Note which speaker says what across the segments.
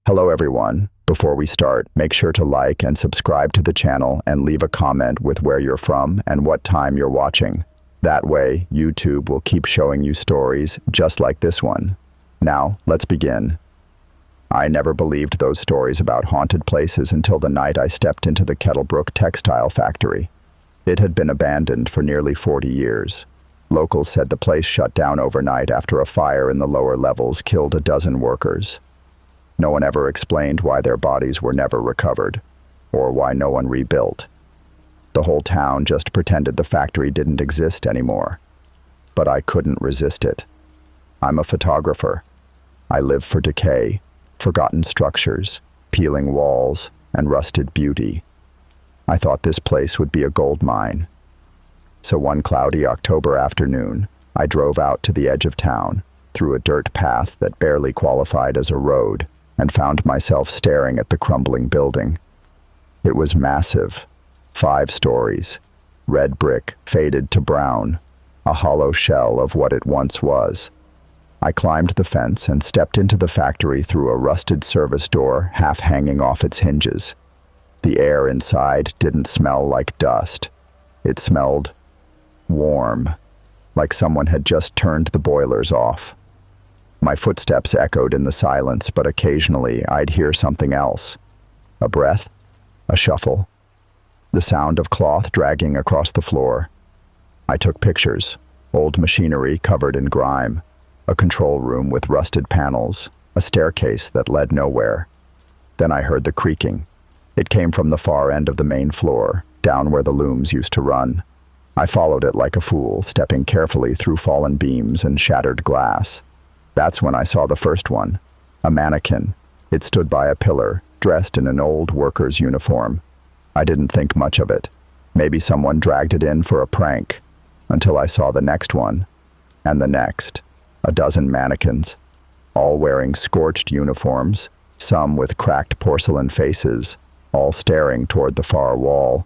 Speaker 1: Hello everyone. Before we start, make sure to like and subscribe to the channel and leave a comment with where you're from and what time you're watching. That way, YouTube will keep showing you stories just like this one. Now, let's begin. I never believed those stories about haunted places until the night I stepped into the Kettlebrook textile factory. It had been abandoned for nearly 40 years. Locals said the place shut down overnight after a fire in the lower levels killed a dozen workers. No one ever explained why their bodies were never recovered, or why no one rebuilt. The whole town just pretended the factory didn't exist anymore. But I couldn't resist it. I'm a photographer. I live for decay, forgotten structures, peeling walls, and rusted beauty. I thought this place would be a gold mine. So one cloudy October afternoon, I drove out to the edge of town, through a dirt path that barely qualified as a road, and found myself staring at the crumbling building. It was massive, 5 stories, red brick faded to brown, a hollow shell of what it once was. I climbed the fence and stepped into the factory through a rusted service door half hanging off its hinges. The air inside didn't smell like dust. It smelled warm, like someone had just turned the boilers off. My footsteps echoed in the silence, but occasionally I'd hear something else. A breath, a shuffle, the sound of cloth dragging across the floor. I took pictures, old machinery covered in grime, a control room with rusted panels, a staircase that led nowhere. Then I heard the creaking. It came from the far end of the main floor, down where the looms used to run. I followed it like a fool, stepping carefully through fallen beams and shattered glass. That's when I saw the first one, a mannequin. It stood by a pillar, dressed in an old worker's uniform. I didn't think much of it. Maybe someone dragged it in for a prank, until I saw the next one, and the next. A dozen mannequins, all wearing scorched uniforms, some with cracked porcelain faces, all staring toward the far wall.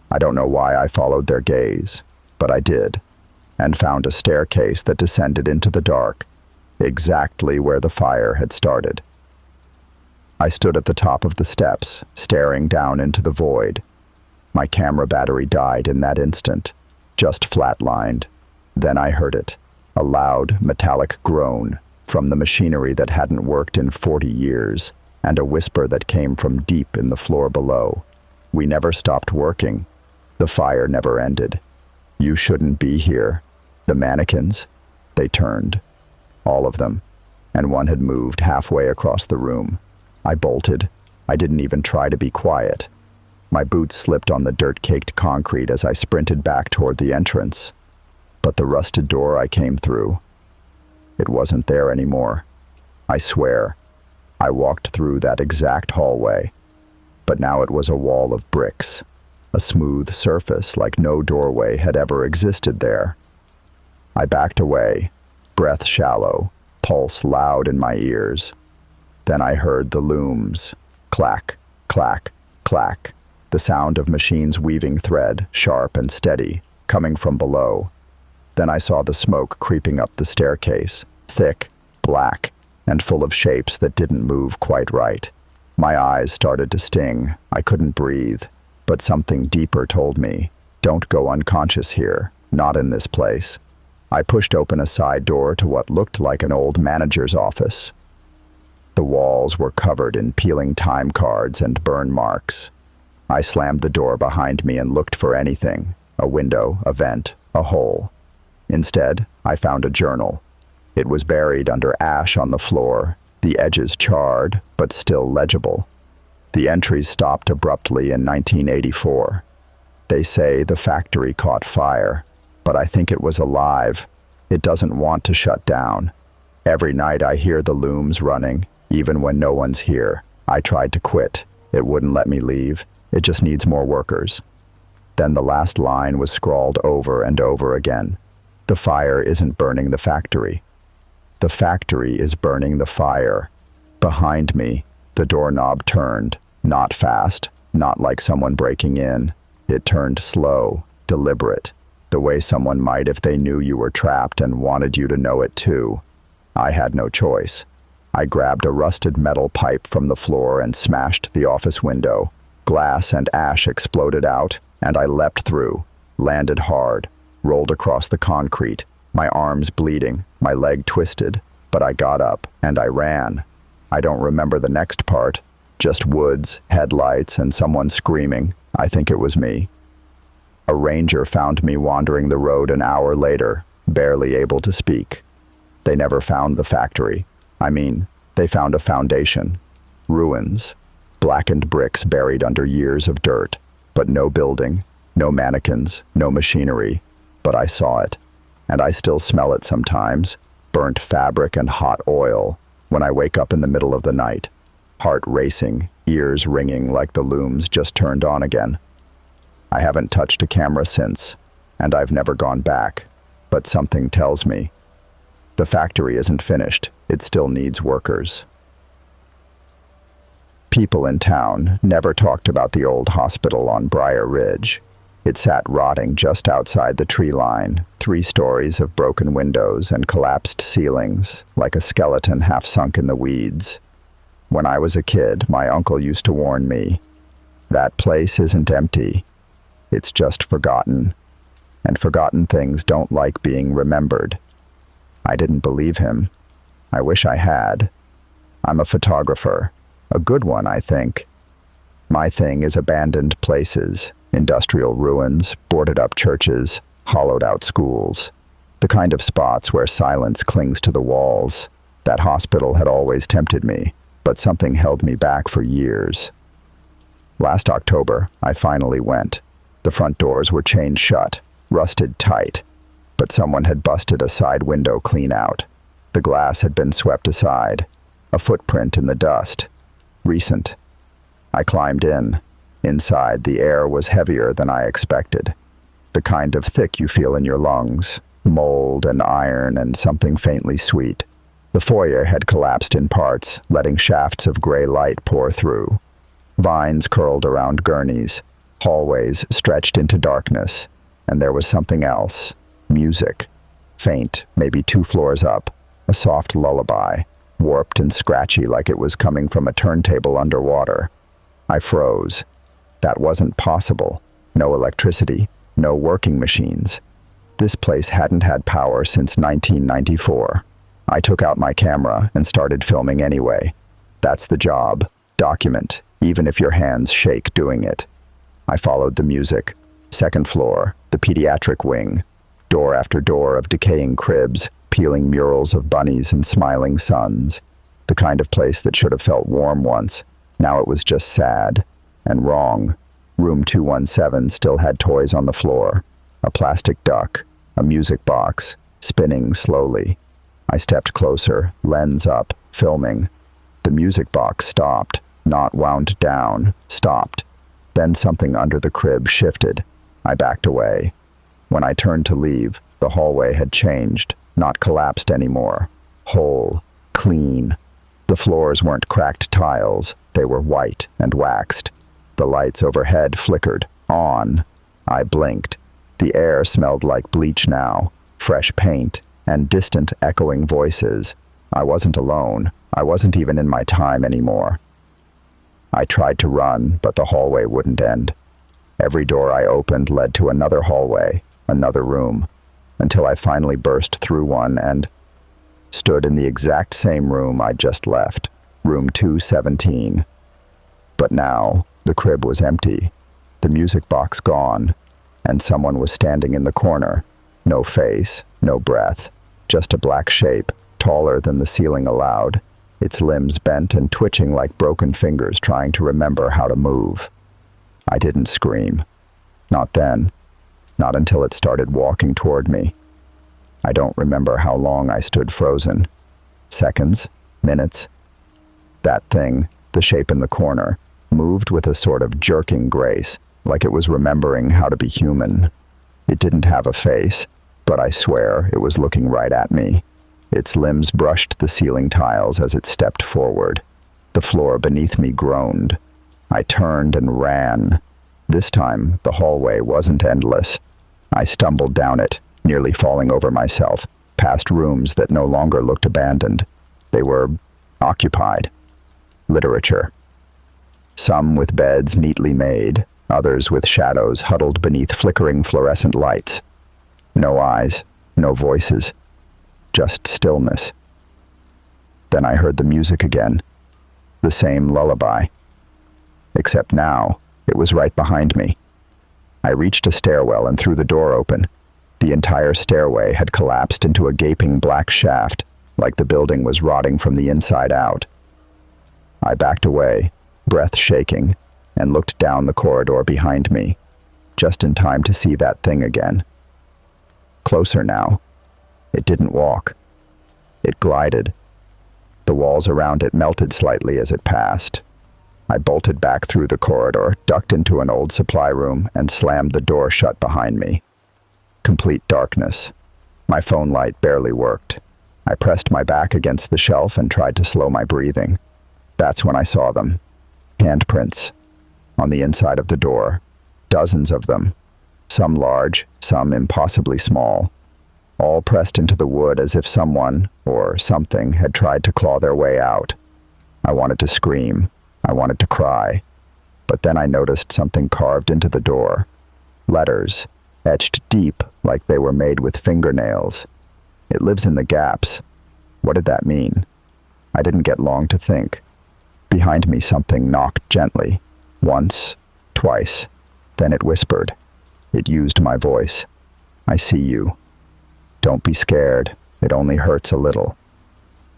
Speaker 1: I don't know why I followed their gaze, but I did, and found a staircase that descended into the dark, exactly where the fire had started. I stood at the top of the steps, staring down into the void. My camera battery died in that instant, just flatlined. Then I heard it, a loud, metallic groan from the machinery that hadn't worked in 40 years, and a whisper that came from deep in the floor below. We never stopped working. The fire never ended. You shouldn't be here. The mannequins, they turned. All of them, and one had moved halfway across the room. I bolted. I didn't even try to be quiet. My boots slipped on the dirt-caked concrete as I sprinted back toward the entrance. But the rusted door I came through, it wasn't there anymore. I swear, I walked through that exact hallway, but now it was a wall of bricks, a smooth surface like no doorway had ever existed there. I backed away, breath shallow, pulse loud in my ears. Then I heard the looms, clack, clack, clack, the sound of machines weaving thread, sharp and steady, coming from below. Then I saw the smoke creeping up the staircase, thick, black, and full of shapes that didn't move quite right. My eyes started to sting. I couldn't breathe, but something deeper told me, don't go unconscious here, not in this place. I pushed open a side door to what looked like an old manager's office. The walls were covered in peeling time cards and burn marks. I slammed the door behind me and looked for anything, a window, a vent, a hole. Instead, I found a journal. It was buried under ash on the floor, the edges charred, but still legible. The entries stopped abruptly in 1984. They say the factory caught fire, but I think it was alive. It doesn't want to shut down. Every night I hear the looms running, even when no one's here. I tried to quit. It wouldn't let me leave. It just needs more workers. Then the last line was scrawled over and over again. The fire isn't burning the factory. The factory is burning the fire. Behind me, the doorknob turned, not fast, not like someone breaking in. It turned slow, deliberate, the way someone might if they knew you were trapped and wanted you to know it too. I had no choice. I grabbed a rusted metal pipe from the floor and smashed the office window. Glass and ash exploded out, and I leapt through, landed hard, rolled across the concrete, my arms bleeding, my leg twisted, but I got up and I ran. I don't remember the next part, just woods, headlights, and someone screaming. I think it was me. A ranger found me wandering the road an hour later, barely able to speak. They never found the factory. They found a foundation. Ruins. Blackened bricks buried under years of dirt. But no building, no mannequins, no machinery. But I saw it. And I still smell it sometimes. Burnt fabric and hot oil. When I wake up in the middle of the night. Heart racing, ears ringing like the looms just turned on again. I haven't touched a camera since, and I've never gone back. But something tells me the factory isn't finished. It still needs workers. People in town never talked about the old hospital on Briar Ridge. It sat rotting just outside the tree line, 3 stories of broken windows and collapsed ceilings, like a skeleton half sunk in the weeds. When I was a kid, my uncle used to warn me, that place isn't empty. It's just forgotten. And forgotten things don't like being remembered. I didn't believe him. I wish I had. I'm a photographer. A good one, I think. My thing is abandoned places, industrial ruins, boarded-up churches, hollowed-out schools. The kind of spots where silence clings to the walls. That hospital had always tempted me, but something held me back for years. Last October, I finally went. The front doors were chained shut, rusted tight, but someone had busted a side window clean out. The glass had been swept aside, a footprint in the dust. Recent. I climbed in. Inside, the air was heavier than I expected. The kind of thick you feel in your lungs, mold and iron and something faintly sweet. The foyer had collapsed in parts, letting shafts of gray light pour through. Vines curled around gurneys, hallways stretched into darkness, and there was something else. Music. Faint, maybe 2 floors up. A soft lullaby, warped and scratchy like it was coming from a turntable underwater. I froze. That wasn't possible. No electricity, no working machines. This place hadn't had power since 1994. I took out my camera and started filming anyway. That's the job. Document, even if your hands shake doing it. I followed the music. 2nd floor, the pediatric wing. Door after door of decaying cribs, peeling murals of bunnies and smiling suns. The kind of place that should have felt warm once. Now it was just sad and wrong. Room 217 still had toys on the floor. A plastic duck, a music box, spinning slowly. I stepped closer, lens up, filming. The music box stopped, not wound down, stopped. Then something under the crib shifted. I backed away. When I turned to leave, the hallway had changed, not collapsed anymore. Whole, clean. The floors weren't cracked tiles, they were white and waxed. The lights overhead flickered, on. I blinked. The air smelled like bleach now, fresh paint, and distant echoing voices. I wasn't alone. I wasn't even in my time anymore. I tried to run, but the hallway wouldn't end. Every door I opened led to another hallway, another room, until I finally burst through one and stood in the exact same room I'd just left, room 217. But now, the crib was empty, the music box gone, and someone was standing in the corner. No face, no breath, just a black shape, taller than the ceiling allowed, its limbs bent and twitching like broken fingers trying to remember how to move. I didn't scream. Not then. Not until it started walking toward me. I don't remember how long I stood frozen. Seconds? Minutes? That thing, the shape in the corner, moved with a sort of jerking grace, like it was remembering how to be human. It didn't have a face, but I swear it was looking right at me. Its limbs brushed the ceiling tiles as it stepped forward. The floor beneath me groaned. I turned and ran. This time, the hallway wasn't endless. I stumbled down it, nearly falling over myself, past rooms that no longer looked abandoned. They were occupied. Literature. Some with beds neatly made, others with shadows huddled beneath flickering fluorescent lights. No eyes, no voices, just stillness. Then I heard the music again, the same lullaby. Except now, it was right behind me. I reached a stairwell and threw the door open. The entire stairway had collapsed into a gaping black shaft, like the building was rotting from the inside out. I backed away, breath shaking, and looked down the corridor behind me, just in time to see that thing again. Closer now. It didn't walk. It glided. The walls around it melted slightly as it passed. I bolted back through the corridor, ducked into an old supply room, and slammed the door shut behind me. Complete darkness. My phone light barely worked. I pressed my back against the shelf and tried to slow my breathing. That's when I saw them. Handprints. On the inside of the door. Dozens of them. Some large, some impossibly small. All pressed into the wood as if someone, or something, had tried to claw their way out. I wanted to scream. I wanted to cry. But then I noticed something carved into the door. Letters, etched deep like they were made with fingernails. It lives in the gaps. What did that mean? I didn't get long to think. Behind me something knocked gently. Once, twice. Then it whispered. It used my voice. I see you. Don't be scared. It only hurts a little.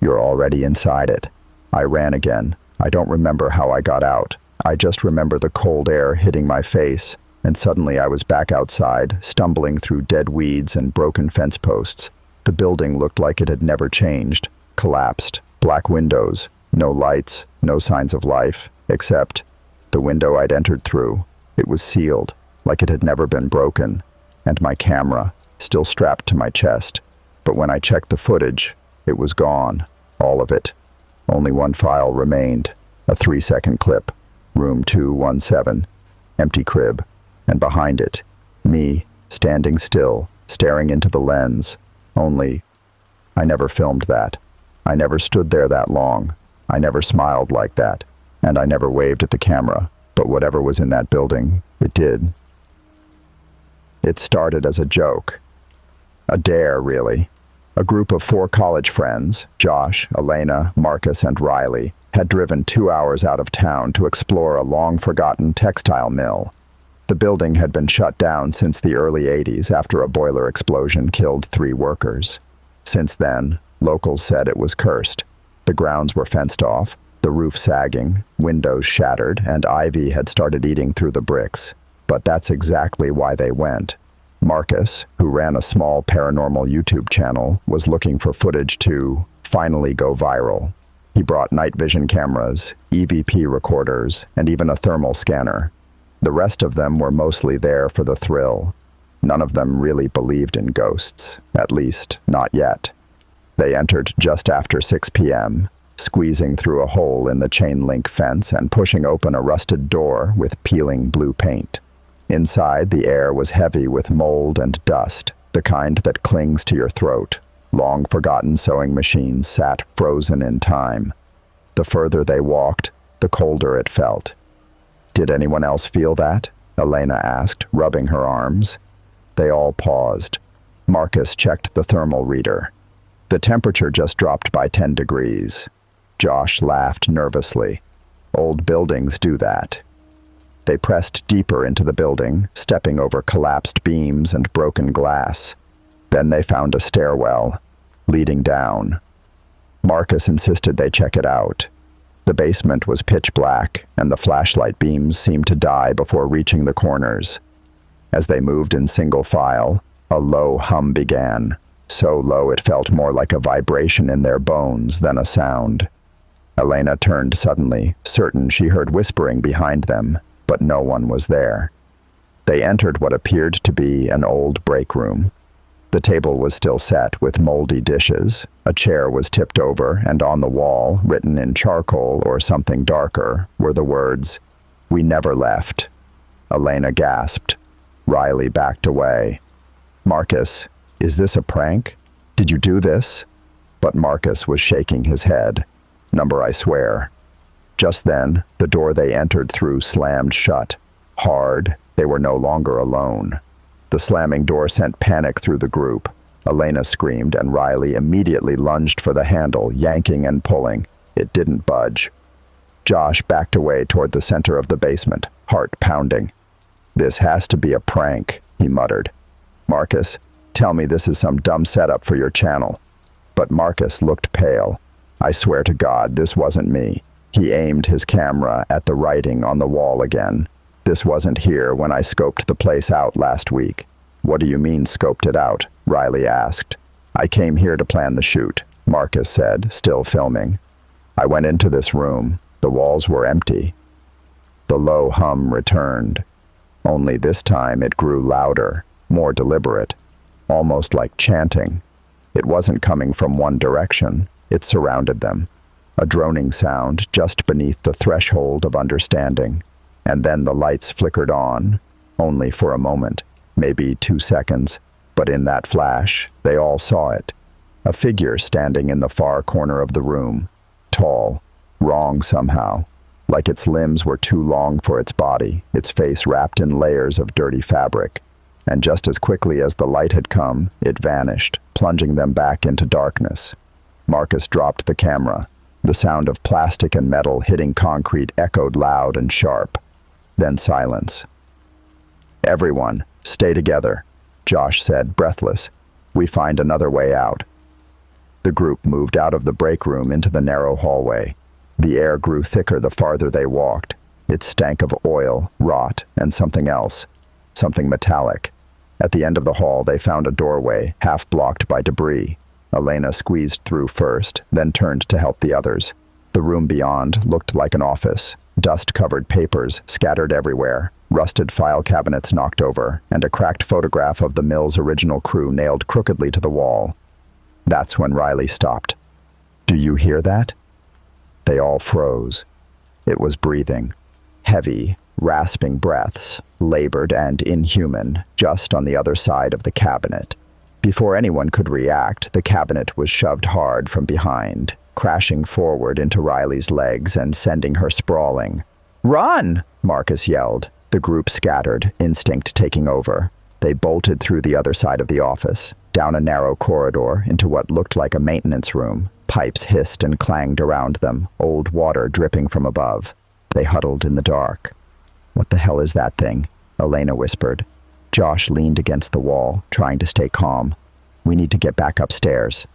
Speaker 1: You're already inside it. I ran again. I don't remember how I got out. I just remember the cold air hitting my face, and suddenly I was back outside, stumbling through dead weeds and broken fence posts. The building looked like it had never changed. Collapsed. Black windows. No lights. No signs of life. Except the window I'd entered through. It was sealed, like it had never been broken. And my camera, still strapped to my chest. But when I checked the footage, it was gone. All of it. Only one file remained. A 3-second clip. Room 217. Empty crib. And behind it, me, standing still, staring into the lens. Only, I never filmed that. I never stood there that long. I never smiled like that. And I never waved at the camera. But whatever was in that building, it did. It started as a joke. A dare, really. A group of 4 college friends, Josh, Elena, Marcus, and Riley, had driven 2 hours out of town to explore a long-forgotten textile mill. The building had been shut down since the early 80s after a boiler explosion killed 3 workers. Since then, locals said it was cursed. The grounds were fenced off, the roof sagging, windows shattered, and ivy had started eating through the bricks. But that's exactly why they went. Marcus, who ran a small paranormal YouTube channel, was looking for footage to finally go viral. He brought night vision cameras, EVP recorders, and even a thermal scanner. The rest of them were mostly there for the thrill. None of them really believed in ghosts, at least not yet. They entered just after 6 p.m., squeezing through a hole in the chain-link fence and pushing open a rusted door with peeling blue paint. Inside, the air was heavy with mold and dust, the kind that clings to your throat. Long-forgotten sewing machines sat frozen in time. The further they walked, the colder it felt. "Did anyone else feel that?" Elena asked, rubbing her arms. They all paused. Marcus checked the thermal reader. The temperature just dropped by 10 degrees. Josh laughed nervously. Old buildings do that. They pressed deeper into the building, stepping over collapsed beams and broken glass. Then they found a stairwell, leading down. Marcus insisted they check it out. The basement was pitch black, and the flashlight beams seemed to die before reaching the corners. As they moved in single file, a low hum began, so low it felt more like a vibration in their bones than a sound. Elena turned suddenly, certain she heard whispering behind them, but no one was there. They entered what appeared to be an old break room. The table was still set with moldy dishes. A chair was tipped over, and on the wall, written in charcoal or something darker, were the words, "We never left." Elena gasped. Riley backed away. "Marcus, is this a prank? Did you do this?" But Marcus was shaking his head. Number, I swear. Just then, the door they entered through slammed shut. Hard, they were no longer alone. The slamming door sent panic through the group. Elena screamed, and Riley immediately lunged for the handle, yanking and pulling. It didn't budge. Josh backed away toward the center of the basement, heart pounding. "This has to be a prank," he muttered. "Marcus, tell me this is some dumb setup for your channel." But Marcus looked pale. "I swear to God, this wasn't me." He aimed his camera at the writing on the wall again. "This wasn't here when I scoped the place out last week." "What do you mean, scoped it out?" Riley asked. "I came here to plan the shoot," Marcus said, still filming. "I went into this room. The walls were empty." The low hum returned. Only this time it grew louder, more deliberate, almost like chanting. It wasn't coming from one direction. It surrounded them. A droning sound just beneath the threshold of understanding. And then the lights flickered on, only for a moment, maybe 2 seconds. But in that flash, they all saw it. A figure standing in the far corner of the room. Tall, wrong somehow. Like its limbs were too long for its body, its face wrapped in layers of dirty fabric. And just as quickly as the light had come, it vanished, plunging them back into darkness. Marcus dropped the camera. The sound of plastic and metal hitting concrete echoed loud and sharp. Then silence. "Everyone, stay together," Josh said, breathless. "We find another way out." The group moved out of the break room into the narrow hallway. The air grew thicker the farther they walked. It stank of oil, rot, and something else. Something metallic. At the end of the hall, they found a doorway, half blocked by debris. Elena squeezed through first, then turned to help the others. The room beyond looked like an office. Dust-covered papers scattered everywhere, rusted file cabinets knocked over, and a cracked photograph of the mill's original crew nailed crookedly to the wall. That's when Riley stopped. "Do you hear that?" They all froze. It was breathing. Heavy, rasping breaths, labored and inhuman, just on the other side of the cabinet. Before anyone could react, the cabinet was shoved hard from behind, crashing forward into Riley's legs and sending her sprawling. "Run!" Marcus yelled. The group scattered, instinct taking over. They bolted through the other side of the office, down a narrow corridor into what looked like a maintenance room. Pipes hissed and clanged around them, old water dripping from above. They huddled in the dark. "What the hell is that thing?" Elena whispered. Josh leaned against the wall, trying to stay calm. "We need to get back upstairs."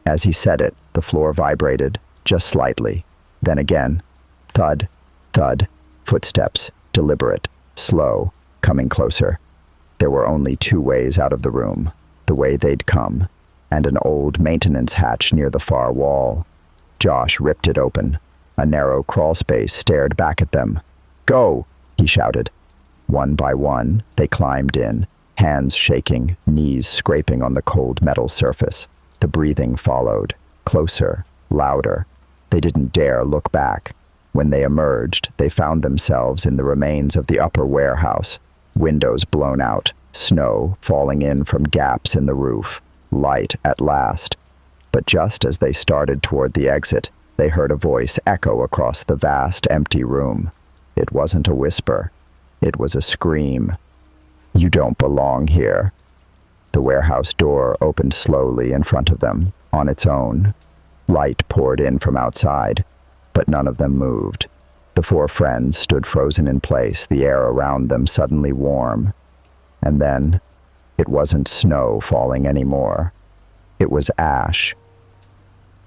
Speaker 1: As he said it, the floor vibrated, just slightly. Then again, thud, thud, footsteps, deliberate, slow, coming closer. There were only 2 ways out of the room, the way they'd come, and an old maintenance hatch near the far wall. Josh ripped it open. A narrow crawl space stared back at them. "Go!" he shouted. One by one, they climbed in, hands shaking, knees scraping on the cold metal surface. The breathing followed, closer, louder. They didn't dare look back. When they emerged, they found themselves in the remains of the upper warehouse. Windows blown out, snow falling in from gaps in the roof. Light at last. But just as they started toward the exit, they heard a voice echo across the vast, empty room. It wasn't a whisper. It was a scream. "You don't belong here." The warehouse door opened slowly in front of them, on its own. Light poured in from outside, but none of them moved. The 4 friends stood frozen in place, the air around them suddenly warm. And then, it wasn't snow falling anymore. It was ash,